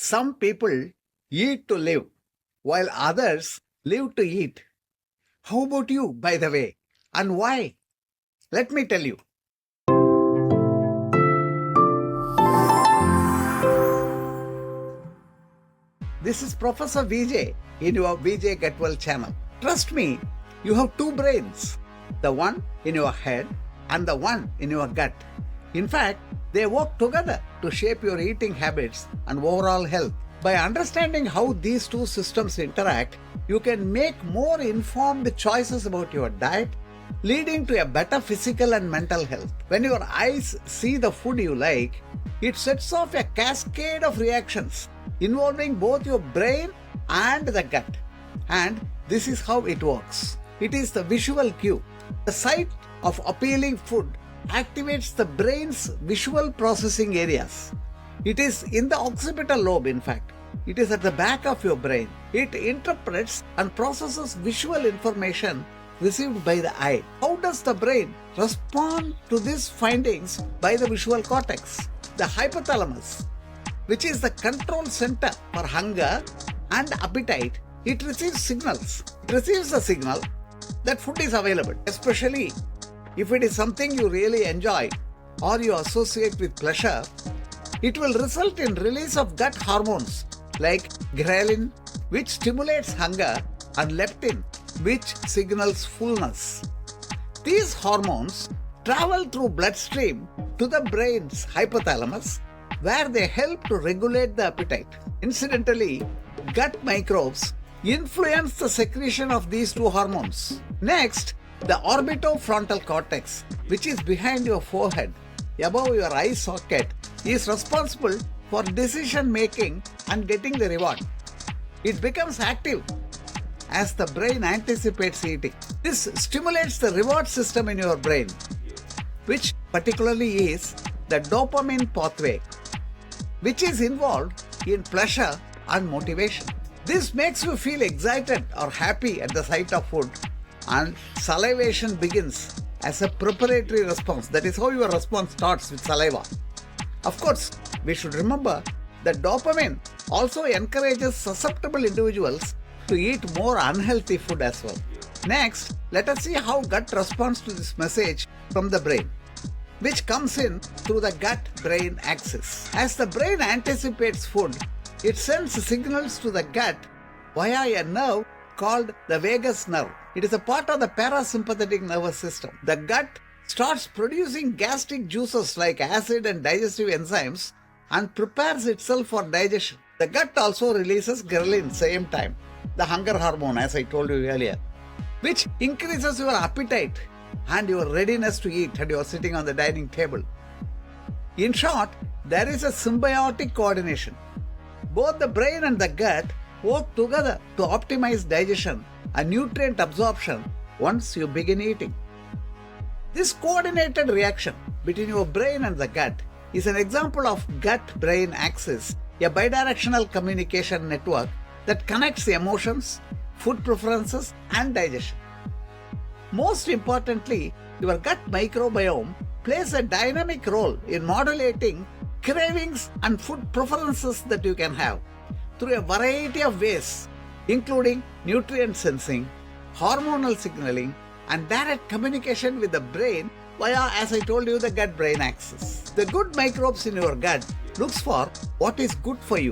Some people eat to live, while others live to eat. How about you, by the way? And why? Let me tell you. This is Professor VJ in your VjGutWell channel. Trust me, you have two brains, the one in your head and the one in your gut. In fact, they work together to shape your eating habits and overall health. By understanding how these two systems interact, you can make more informed choices about your diet, leading to a better physical and mental health. When your eyes see the food you like, it sets off a cascade of reactions involving both your brain and the gut. And this is how it works. It is the visual cue. The sight of appealing food activates the brain's visual processing areas. It is in the occipital lobe, in fact. It is at the back of your brain. It interprets and processes visual information received by the eye. How does the brain respond to these findings by the visual cortex? The hypothalamus, which is the control center for hunger and appetite, it receives signals. It receives the signal that food is available, especially if it is something you really enjoy or you associate with pleasure. It will result in release of gut hormones like ghrelin, which stimulates hunger, and leptin, which signals fullness. These hormones travel through bloodstream to the brain's hypothalamus, where they help to regulate the appetite. Incidentally, gut microbes influence the secretion of these two hormones. Next, the orbitofrontal cortex, which is behind your forehead, above your eye socket, is responsible for decision making and getting the reward. It becomes active as the brain anticipates eating. This stimulates the reward system in your brain, which particularly is the dopamine pathway, which is involved in pleasure and motivation. This makes you feel excited or happy at the sight of food, and salivation begins as a preparatory response. That is how your response starts, with saliva. Of course, we should remember that dopamine also encourages susceptible individuals to eat more unhealthy food as well. Next, let us see how gut responds to this message from the brain, which comes in through the gut-brain axis. As the brain anticipates food, it sends signals to the gut via a nerve called the vagus nerve. It is a part of the parasympathetic nervous system. The gut starts producing gastric juices like acid and digestive enzymes and prepares itself for digestion. The gut also releases ghrelin same time, the hunger hormone, as I told you earlier, which increases your appetite and your readiness to eat and you are sitting on the dining table. In short, there is a symbiotic coordination. Both the brain and the gut work together to optimize digestion and nutrient absorption once you begin eating. This coordinated reaction between your brain and the gut is an example of gut-brain axis, a bidirectional communication network that connects emotions, food preferences, and digestion. Most importantly, your gut microbiome plays a dynamic role in modulating cravings and food preferences that you can have through a variety of ways, including nutrient sensing, hormonal signaling, and direct communication with the brain via, as I told you, the gut-brain axis. The good microbes in your gut looks for what is good for you.